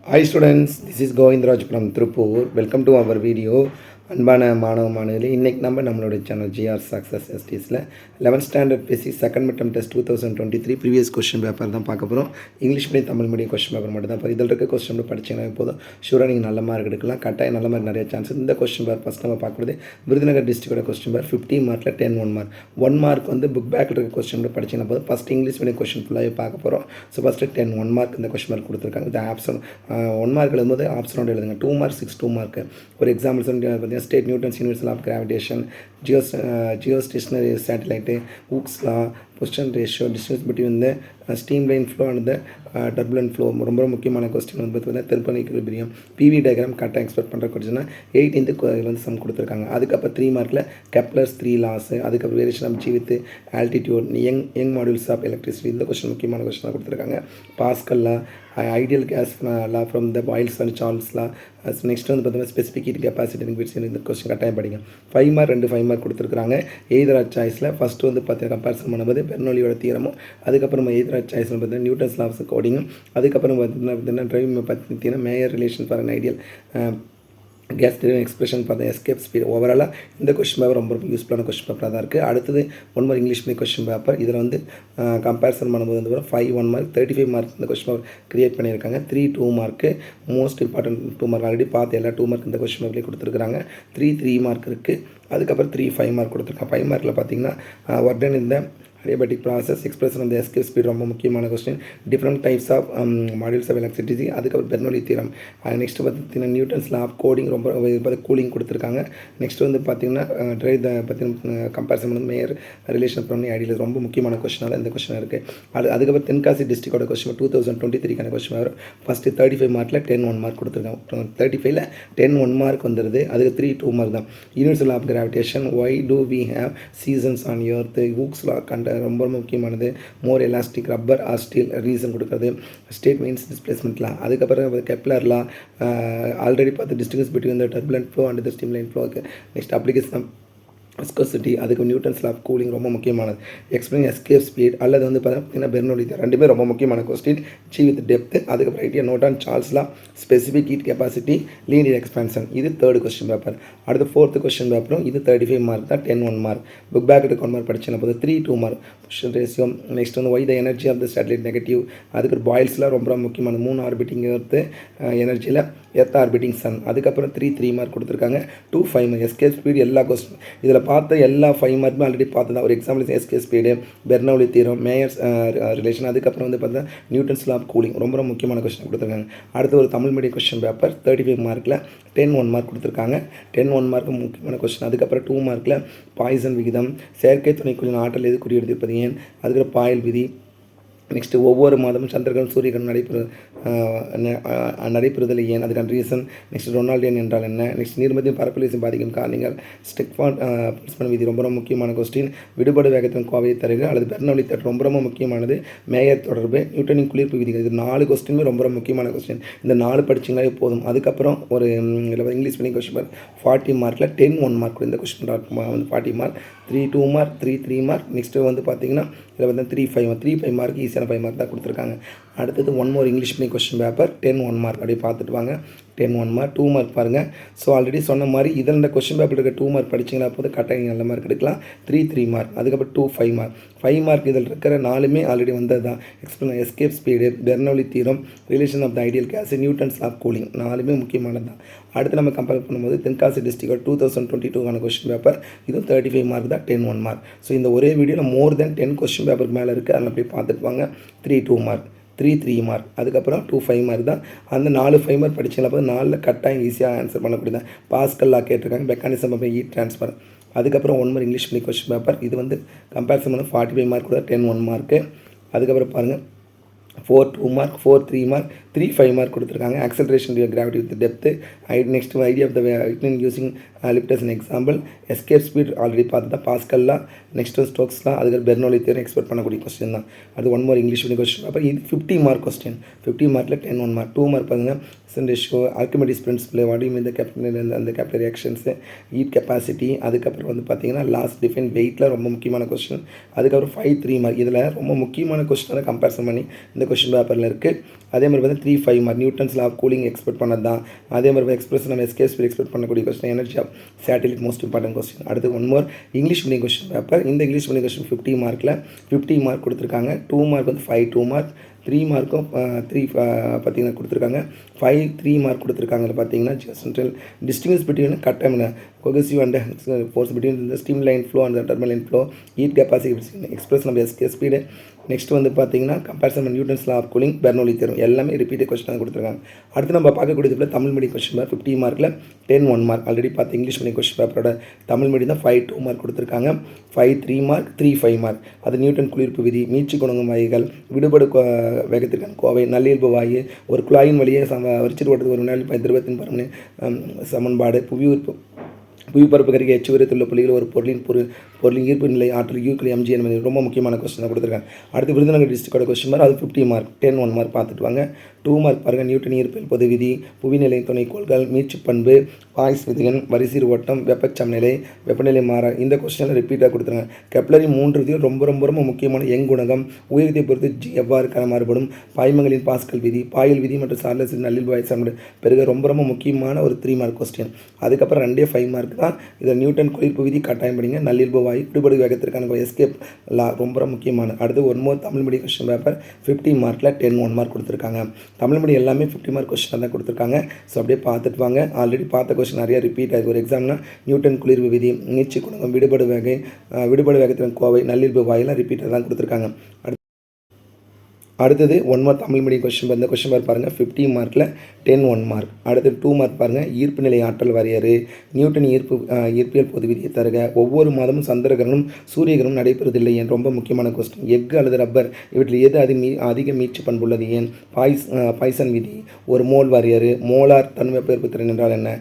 Hi students, this is Govindraj from Trupur. Welcome to our video. அன்பான மாணவ மாணவர்களே, இன்றைக்கி நம்மளோட சேனல் ஜிஆர் சக்ஸஸ் எஸ்டிஸில் 11th standard basic second mid term test 2023 previous question paper தான் பார்க்க போகிறோம். English medium Tamil medium question paper மட்டும் தான். இப்போ இதில் இருக்க கொஸ்டின் படிச்சிங்கன்னா போதும், ஷூராக நீங்கள் நல்ல மார்க் எடுக்கலாம். கட்டாயம் நல்ல மார்க் நிறைய சான்ஸ். இந்த கொஸ்டின் பேப்பர் ஃபஸ்ட் நம்ம பார்க்குறது விருதுநகர் டிஸ்ட்ரிக்டோட கொஸ்டின் பேப்பர் 50 மார்க்கில் 10 1 மார்க். 1 மார்க் வந்து புக் பேக்கில் இருக்க கொஸ்டின் படிச்சிங்கன்னா போதும். ஃபஸ்ட் இங்கிலீஷ் மீடியம் கொஸ்டின் ஃபுல்லாகவே பார்க்க போகிறோம். ஸோ ஃபஸ்ட்டு 10 1 மார்க் இந்த கொஸ்டின் மார்க் கொடுத்துருக்காங்க. இந்த ஆப்ஷன் 1 மார்க் எழுதும்போது ஆப்ஷனோட எழுதுங்க. 2 மார்க் 6 2 மார்க். ஒரு எக்ஸாம்பிள்ஸ் வந்து பார்த்தீங்கன்னா state Newton's universal of gravitation, geostationary satellite, Hooke's law, position ratio, distance between the streamline flow and the turbulent flow. ரொம்ப முக்கியமான கொஸ்டின் வந்து பார்த்தீங்கன்னா திருப்பணி equilibrium, PV டயக்ராம் கரெக்டாக எக்ஸ்பெக்ட் பண்ணுற கொஸ்டின்னா 18th வந்து சம் கொடுத்துருக்காங்க. அதுக்கப்புறம் 3 மார்க்கில் கெப்லர்ஸ் 3 லாஸ், அதுக்கப்புறம் variation of g with altitude, young modulus of electricity. இந்த கொஸ்டின் முக்கியமான கொஸ்டினாக கொடுத்துருக்காங்க. Pascal law, ideal gas law from the Boyle's and Charles law. Next வந்து பார்த்தீங்கன்னா ஸ்பெசிஃபிக் ஹீட் கெப்பாசிட்டி லிக்விட்ஸ். இந்த கொஸ்டின் கட்டாயம் படிங்க. 5 மார்க் 2 5 மார்க் கொடுத்துருக்காங்க. எய்தர் சாய்ஸில் ஃபஸ்ட்டு வந்து பார்த்தீங்கன்னா கம்பேரிசன் பண்ணும்போது பெர்னோலியோட தியரமும், அதுக்கப்புறம் எய்தர் சாய்ஸில் பார்த்தீங்கன்னா நியூட்டன்ஸ் லாஸ் கோடிங்கும், அதுக்கப்புறம் பார்த்தீங்கன்னா டிரைவிங் பார்த்தீங்கன்னா mayor relation for an ideal case driven expression for the escape speed. ஓவராலாக இந்த கொஸ்டின் பேப்பர் ரொம்ப யூஸ்ஃபுல்லான கொஸ்டின் பேப்பராக தான் இருக்குது. அடுத்தது 1 mark English medium question paper. இதில் வந்து கம்பேரிசன் பண்ணும்போது வந்து 5 1 மார்க் 35 மார்க் இந்த கொஸ்டின் பேப்பர் கிரியேட் பண்ணியிருக்காங்க. 3 2 mark most important 2 mark already பார்த்து எல்லா 2 மார்க் இந்த கொஸ்டின் பேப்பர்லேயே கொடுத்துருக்காங்க. 3 மார்க் இருக்குது. அதுக்கப்புறம் 3 5 மார்க் கொடுத்துருக்காங்க. 5 மார்க்கில் பார்த்தீங்கன்னா ஒர்டன் இந்த adiabatic process, expression of the escape speed ரொம்ப முக்கியமான question. Different types of modulus of electricity, அதுக்கப்புறம் பெர்னோலி தியரம். நெக்ஸ்ட் பார்த்தீங்கன்னா நியூட்டன்ஸ் லா ஆஃப் கோடிங் ரொம்ப கூலிங் கொடுத்துருக்காங்க. நெக்ஸ்ட் வந்து பார்த்தீங்கன்னா ட்ரைவ் பார்த்தீங்கன்னா கம்பேரிசன் வந்து மேயர் ரிலேஷன் பண்ணி ஐடியல் ரொம்ப முக்கியமான கொஸ்டினால இந்த கொஸ்டின் இருக்குது. அதுக்கப்புறம் தென்காசி டிஸ்ட்ரிக்டோட கொஸ்டின் 2023 கொஸ்டின் வரும். ஃபஸ்ட்டு 35 மார்க்கில் 10 1 மார்க் கொடுத்துருக்காங்க. 35ல் 10 1 மார்க் வந்துடுது. அதுக்கு 3 2 மார்க் தான். Universal of gravitation, why do we have seasons on earth, Hooke's law கண்ட ரொம்ப முக்கியமானது. More elastic rubber or steel reason கொடுக்குறது. ஸ்டேட் மீன்ஸ் டிஸ்பிளேஸ்மெண்ட்லாம். அதுக்கப்புறம் கெப்லர்லாம் ஆல்ரெடி பார்த்து distance between the turbulent flow and the streamline ஃப்ளோக்கு. நெக்ஸ்ட் அப்ளிகேஷன் விஸ்கோசிட்டி, அதுக்கு நியூட்டன்ஸ் லா ஆஃப் கூலிங் ரொம்ப முக்கியமானது. எக்ஸ்பிளைன் எஸ்கேப் ஸ்பீட் அல்லது வந்து பார்த்தீங்கன்னா பெர்னோலி தியரம் ரெண்டுமே ரொம்ப முக்கியமான கொஸ்டின். ஜி வித் டெப்த், அதுக்கப்புறம் idea note on Charles law, specific heat capacity, linear expansion. இது 3rd கொஸ்டின் பேப்பர். அடுத்து 4th கொஸ்டின் பேப்பரும் இது 35 மார்க் தான். 10 1 மார்க். புக் பேக் 1 மார்க் படிச்சுன்னா போது 3 2 மார்க். Position ratio. நெக்ஸ்ட் வந்து why the energy of the satellite negative, அதுக்கு பாயில்ஸ்லாம் ரொம்ப முக்கியமான 3 ஆர்பிட்டிங் எர்த்து எனர்ஜியில் எர்த் ஆர்பிட்டிங் சன். அதுக்கப்புறம் 3 3 மார்க் கொடுத்துருக்காங்க. 2 5 மார்க். எஸ்கேப் ஸ்பீடு எல்லா கொஸ்டின் இதில் பார்த்த எல்லா 5 மார்க்குமே ஆல்ரெடி பார்த்து தான். ஒரு example escape speed, Bernoulli theorem, Mayer's relation, அதுக்கப்புறம் வந்து பார்த்தா நியூட்டன்ஸ் லா ஆஃப் கூலிங் ரொம்ப முக்கியமான கொஸ்டின் கொடுத்துருக்காங்க. அடுத்து ஒரு தமிழ் மீடியம் கொஸ்டின் பேப்பர் 35 மார்க்கில் 10 1 மார்க் கொடுத்துருக்காங்க. 10 1 மார்க் முக்கியமான கொஸ்டின். அதுக்கப்புறம் 2 மார்க்கில் பாய்சன் விகிதம், செயற்கை துணைக்குழுவின் ஆற்றல் எது குறியெடுத்திருப்பது ஏன், அதுக்கப்புறம் பாயில் விதி. நெக்ஸ்ட்டு ஒவ்வொரு மாதமும் சந்திரகிரகணம் சூரியகிரகணம் நடைபெறுதல் ஏன், அதுக்கான ரீசன். நெக்ஸ்ட் ரொனால்டியன் என்றால் என்ன. நெக்ஸ்ட் நீர்மதியின் பரப்பளவின் பாதிக்கும் காரணிகள். ஸ்டெக்ஃபார்ட் பல்ஸ்மன் விதி ரொம்ப முக்கியமான கொஸ்டின். விடுபடு வேகத்தின் கோவையை தருக அல்லது பெர்னோலி தேற்றம் ரொம்ப முக்கியமானது. மேயர் தொடர்பு, நியூட்டனின் குளிர்ப்பு விதிகள். இது 4 கொஸ்டினுமே ரொம்ப முக்கியமான கொஸ்டின். இந்த 4 படிச்சிங்களாவே போதும். அதுக்கப்புறம் ஒரு இங்கிலீஷ் மீடியம் கொஸ்டின் 40 மார்க்கில் 10 1 மார்க். இந்த கொஸ்டின் வந்து 40 மார்க். 3 2 mark, 3 3 mark. நெக்ஸ்ட்டு வந்து பார்த்தீங்கன்னா இதில் வந்து 3 5 மார்க் ஈஸியான 5 மார்க் தான் கொடுத்துருக்காங்க. அடுத்தது 1 more English medium question paper 10 1 mark. அப்படியே பார்த்துட்டு வாங்க. 10 1 மார்க் 2 மார்க் பாருங்கள். ஸோ ஆல்ரெடி சொன்ன மாதிரி இதில் இந்த கொஸ்டின் பேப்பர் இருக்க 2 மார்க் படிச்சிங்களா போது கட்டாயம் நல்ல மார்க் எடுக்கலாம். 3 3 மார்க். அதுக்கப்புறம் 2 5 மார்க். 5 மார்க் இதில் இருக்கிற 4மே ஆல்ரெடி வந்தது தான். Explain escape speed, Bernoulli theorem, relation of the ideal gas, Newton's law of cooling 4மே முக்கியமானது தான். அடுத்து நம்ம கம்பேர் பண்ணும்போது தென்காசி டிஸ்ட்ரிக்ட் 2022 கொஸ்டின் பேப்பர் இதுவும் 35 மார்க் தான். 10 1 மார்க். ஸோ இந்த ஒரே வீடியோவில் மோர் தென் 10 கொஸ்டின் பேப்பருக்கு மேலே இருக்குது. அதில் அப்படியே பார்த்துட்டு வாங்க. 3 2 மார்க், 3 3 மார்க், அதுக்கப்புறம் 2 5 மார்க் தான். அந்த 4 5 மார்க் படிச்சிங்களா போது 4 கட்டாயம் ஈஸியாக ஆன்சர் பண்ணக்கூடியதான். பாஸ்கல் லா கேட்டிருக்காங்க. Mechanism of heat transfer. அதுக்கப்புறம் 1 mark English medium question paper. இது வந்து கம்பேரிசன் பண்ண 45 மார்க் கூட 10 1 மார்க்கு. அதுக்கப்புறம் பாருங்கள் 4 2 மார்க், 4 3 மார்க், 3 5 மார்க் கொடுத்துருக்காங்க. Acceleration gravity with depth. Next idea of the using lift as an example. Escape speed already பார்த்து தான். பாஸ்கல்லாம், நெக்ஸ்ட்டு ஸ்டோக்ஸ்லாம், அதுக்கு பெர்னோலி தியரம் எக்ஸ்பெக்ட் பண்ணக்கூடிய கொஸ்டின் தான். அது 1 மோர் இங்கிலீஷ் மீடியம் கொஸ்டின். அப்போ இது 50 மார்க் கொஸ்டின். 50 மார்க்கில் 10 1 மார்க். 2 மார்க் பாருங்கள் ratio, Archimedes principle, what you mean the அந்த கேபிலரி ஆக்ஷன்ஸு, ஹீட் கெப்பாசிட்டி, அதுக்கப்புறம் வந்து பார்த்தீங்கன்னா லாஸ்ட் டிஃபைன் வெயிட்டில் ரொம்ப முக்கியமான கொஸ்டின். அதுக்கப்புறம் 5-3 மார்க். இதில் ரொம்ப முக்கியமான கொஸ்டினை கம்பேரிசன் பண்ணி இந்த கொஸ்டின் பேப்பரில் இருக்குது. அதே மாதிரி வந்து 3-5 mark. Newton's law of cooling expect பண்ணது தான். அதே மாதிரி எக்ஸ்பிரஷன் நம்ம எஸ்கேப் ஸ்பீட் எக்ஸ்பெக்ட் பண்ணக்கூடிய question. Energy of satellite most important question. அடுத்து one more English medium question paper. இந்த இங்கிலீஷ் மீடியம் கொஸ்டின் 50 மார்க்கில் 50 மார்க் கொடுத்துருக்காங்க. 2 மார்க் வந்து 2 மார்க், 3 மார்க்கும் 3 பார்த்தீங்கன்னா கொடுத்துருக்காங்க. 3 மார்க் கொடுத்துருக்காங்க. பார்த்தீங்கன்னா central டிஸ்டிங்ஸ் between cut time cohesive and force between the streamline flow and the turbulent flow, heat capacity expression of escape speed. Next வந்து பார்த்தீங்கன்னா comparison Newton's law of cooling, Bernoulli தேர்வு எல்லாமே ரிப்பீட்டட் கொஸ்டின் கொடுத்துருக்காங்க. அடுத்து நம்ம பார்க்கக்கூடியதுல தமிழ் மீடியம் கொஸ்டின் பேப்பர் 50 மார்க்கில் 10-1 mark. Already பார்த்து இங்கிலீஷ் மீடியம் கொஸ்டின் பேப்பரோட தமிழ் மீடியம் தான் 5-2 மார்க் கொடுத்துருக்காங்க. 5-3 மார்க், 3-5 மார்க். அது நியூட்டன் குளிர்ப்பு விதி, மீட்சி குணங்கும் வாயுகள், விடுபடு வேகத்திற்கான கோவை, நல்லியல்பு வாயு, ஒரு குழாயின் வழியே வரிச்சிட்டு ஓட்டத்துக்கு ஒரு நாள் திரவத்தின் பரமனி சமன்பாடு, புவிப்பரப்பு கருகே எச்சுவரத்துள்ள புள்ளிகள் ஒரு பொருளின் ஈர்ப்பு நிலை ஆற்றல் யூக்கள் எம்ஜி என்பது ரொம்ப முக்கியமான கொஸ்டின் கொடுத்துருக்காங்க. அடுத்து விருதுநகர் டிஸ்ட்ரிக்டோட கொஸ்டின் மாதிரி அது 50 மார்க். 10-1 மார்க் பார்த்துட்டு வாங்க. 2 மார்க் பாருங்கள். நியூட்டன் ஈர்ப்பியல் பொது விதி, புவிநிலை துணைக்கோள்கள், மீட்சி பண்பு, பாய்ஸ் விதிகள், வரிசீர் ஓட்டம், வெப்பச்சமநிலை, வெப்பநிலை மாற. இந்த கொஸ்டினில் ரிப்பீட்டாக கொடுத்துருக்காங்க. கெப்லரி 3 விதிகள் ரொம்ப ரொம்ப ரொம்ப முக்கியமான எங்குணகம், உயரத்தை பொறுத்து ஜி எவ்வாறு மாறுபடும், பாய்மங்களின் பாஸ்கல் விதி, பாயல் விதி மற்றும் சார்லஸ் நல்லில் வாய் சமன்பாடு பிறகு ரொம்ப ரொம்ப முக்கியமான ஒரு 3 மார்க் கொஸ்டின். அதுக்கப்புறம் 2-5 மார்க் தான். இதில் நியூட்டன் குளிர்ப்பு விதி கட்டாயம் படிங்க. நல்லியல்பு வாயு, விடுபடு வேகத்திற்கான எஸ்கேப் லா ரொம்ப முக்கியமான. அடுத்து ஒன் மோர் தமிழ் மீடியம் கொஸ்டின் பேப்பர் 50 மார்க்கில் 10-1 மார்க் கொடுத்துருக்காங்க. தமிழ் மீடியம் எல்லாமே 50 மார்க் கொஸ்டின் தான் கொடுத்துருக்காங்க. ஸோ அப்படியே பார்த்துட்டு வாங்க. ஆல்ரெடி பார்த்த கொஸ்டின் நிறைய ரிப்பீட் ஆகி ஒரு எக்ஸாம்னா நியூட்டன் குளிர்வு விதி, நீச்சி குணகம், விடுபடு வேகத்தின் கோவை, நல்லியல்பு வாயெல்லாம் ரிப்பீட்டாக தான் கொடுத்துருக்காங்க. அடுத்தது 1 மார்க் தமிழ் மீடியம் கொஸ்டின். இந்த கொஸ்டின் மார்க் பாருங்கள் 50 மார்க்கில் 10-1 மார்க். அடுத்து 2 மார்க் பாருங்கள். ஈர்ப்பு நிலை ஆற்றல் வரையறு, நியூட்டன் ஈர்ப்பியல் பொது விதியை தருக, ஒவ்வொரு மாதமும் சந்திரகிரகணம் சூரியகிரகணம் நடைபெறுவதில்லை ஏன் ரொம்ப முக்கியமான கொஸ்டின். எஃகு அல்லது ரப்பர் இவற்றில் எது அதிக மீட்சி பண்புள்ளது ஏன், பாய்சன் விதி, ஒரு மோல் வரையறு, மோலார் தன்வெப்ப திறன் என்றால் என்ன,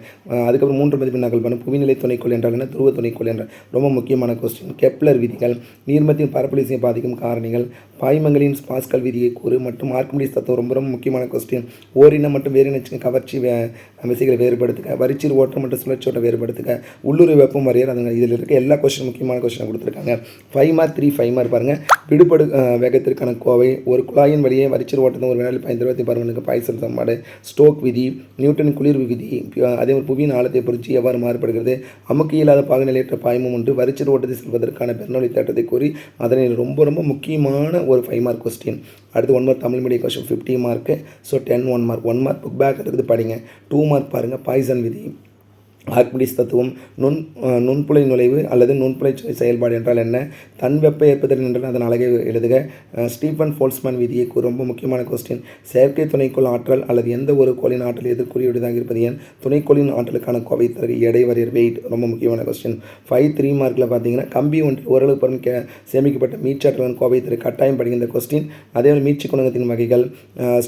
அதுக்கப்புறம் 3 மதிப்பு நகல் பண்ண, புவிநிலை துணைக்கோள் என்றால் என்ன, துருவ துணைக்கோள் என்ற ரொம்ப முக்கியமான கொஸ்டின். கெப்லர் விதிகள், நீர்மத்தின் பரப்பொலிசையை பாதிக்கும் காரணிகள், பாய்மங்களின் பாஸ்கல் விதியை கூறு மற்றும் ஆர்கிமெடிஸ் தத்துவம் ரொம்ப ரொம்ப முக்கியமான கொஸ்டின். ஓரினம் மற்றும் வேறின கவர்ச்சி விசைகளை வேறுபடுத்துக, வரிச்சீர் ஓட்டம் மற்றும் சுழற்சி ஓட்டம் வேறுபடுத்துக, உள்ளூர் வெப்பம் வரையர். அதுங்க இதில் இருக்க எல்லா கொஸ்டின் முக்கியமான கொஸ்டினை கொடுத்துருக்காங்க. 5 மார்க் 3-5 மார்க் பாருங்கள். விடுபடு வேகத்திற்கான கோவை, ஒரு குழாயின் வழியே வரிச்சீர் ஓட்டத்தை ஒரு வினாடி 20 பருமனுக்கு பாய்சன் சமன்பாடு, ஸ்டோக் விதி, நியூட்டன் குளிர்வு விதி, அதே ஒரு புவியின் ஆழத்தை பொறுத்து எவ்வாறு மாறுபடுகிறது, அமுக்கு இல்லாத பாகுநிலையற்ற பாய்மம் ஒன்று வரிச்சீர் ஓட்டத்தை செல்வதற்கான பெர்னோலி தேட்டத்தை கூறி அதனை ரொம்ப ரொம்ப முக்கியமான ஒரு 5 மார்க் கொஸ்டின். அடுத்து 1 மார்க் தமிழ் மீடியம் கொஸ்டின் 50 மார்க்கு. So 10-1 mark. 1 mark book back இருக்குது படிங்க. 2 மார்க் பாருங்கள். பாய்சன் விதி, ஆர்கிமெடிஸ் தத்துவம், நுண்புலை நுழைவு அல்லது நுண்புலை செயல்பாடு என்றால் என்ன, தன் வெப்ப ஏற்பதில் என்றால் அதன் அழகை எழுதுக, ஸ்டீஃபன் போல்ட்ஸ்மேன் விதியை ரொம்ப முக்கியமான கொஸ்டின். செயற்கை துணைக்கோள் ஆற்றல் அல்லது எந்த ஒரு கோளின் ஆற்றல் எதிர்கூறியதாக இருப்பது ஏன், துணைக்கோளின் ஆற்றலுக்கான கோவை தரு எடை வரையர் வெயிட் ரொம்ப முக்கியமான கொஸ்டின். 5-3 மார்க்கில் பார்த்தீங்கன்னா கம்பி ஒன்று ஓரளவு பருவம் சேமிக்கப்பட்ட மீட்சாற்றலின் கோவை தரு கட்டாயம் படிக்கின்ற கொஸ்டின். அதேபோல் மீட்சி குணகத்தின் வகைகள்,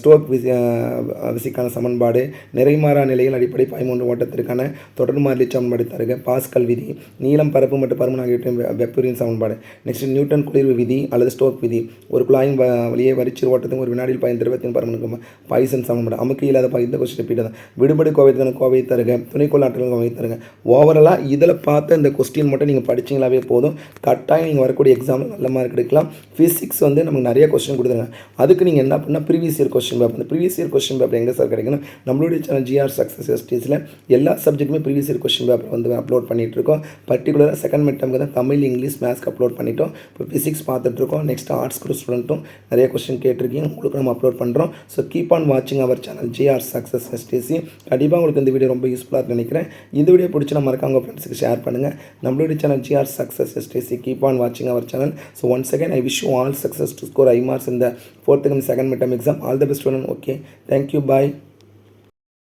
ஸ்டோக் விசிக்கான சமன்பாடு, நிறைமாறா நிலையில் அடிப்படை பாய்மூன்று ஓட்டத்திற்கான தொடர் மாறிலி சமன்பாடு தருக, பாஸ்கல் விதி, நீளம் பரப்பு மற்றும் பருமன் ஆகியவற்றின் வெப்பரின் சமன்பாடு. நெக்ஸ்ட் நியூட்டன் குளிர்வு விதி அல்லது ஸ்டோக் விதி, ஒரு குழாயின் வழியே வரிச்சீர் ஓட்டத்துக்கு ஒரு வினாடியில் திரவத்தின் பருமனுக்கு பாய்சன் சமன்பாடு. அமுக்கு இல்லாத இந்த கொஸ்டின் ரிப்பீட் தான். விடுபடு கோவை தருக, துணைக்கோள் ஆற்றல் கோவை தருக. ஓவராலாக இதில் பார்த்த இந்த கொஸ்டின் மட்டும் நீங்கள் படிச்சிங்களாவே போதும். கட்டாயம் நீங்கள் வரக்கூடிய எக்ஸாமில் நல்ல மார்க் எடுக்கலாம். ஃபிசிக்ஸ் வந்து நமக்கு நிறைய கொஸ்டின் கொடுத்துருங்க. அதுக்கு நீங்கள் என்ன பண்ணால் ப்ரீவியஸ் இயர் கொஸ்டின் பேப்பர், இந்த ப்ரீவியஸ் இயர் கொஸ்டின் பேப்பர் எங்கே சார் கிடைக்கணும், நம்மளுடைய சேனல் ஜிஆர் சக்ஸஸ் எஸ்டிஸில் எல்லா சப்ஜெக்ட்டுமே ப்ரீவியஸ் இயர் கொஸ்டின் பேப்பர் வந்து அப்லோட் பண்ணிகிட்ருக்கோம். பர்டிகுலராக செகண்ட் மிட் டேர்முக்கு தான் தமிழ், இங்கிலீஷ், மேத்ஸ்க்கு அப்லோட் பண்ணிட்டோம். இப்போ ஃபிசிக்ஸ் பார்த்துட்ருக்கோம். நெக்ஸ்ட் ஆர்ட்ஸ் குரூப் ஸ்டூடெண்ட்டும் நிறைய கொஸ்டின் கேட்டிருக்கீங்க, உங்களுக்கு நம்ம அப்லோட் பண்ணுறோம். ஸோ கீப் ஆன் வாட்சிங் our channel GR success STC. கண்டிப்பாக உங்களுக்கு இந்த வீடியோ ரொம்ப யூஸ்ஃபுல்லாக நினைக்கிறேன். இந்த வீடியோ பிடிச்சினா மறக்காம உங்கள் ஃப்ரெண்ட்ஸுக்கு ஷேர் பண்ணுங்கள். நம்மளுடைய channel GR success STC. Keep on வாட்சிங் our channel. So once again I wish you all success to score high marks in the 4th and 2nd midterm exam. All the best student. Okay, thank you, bye.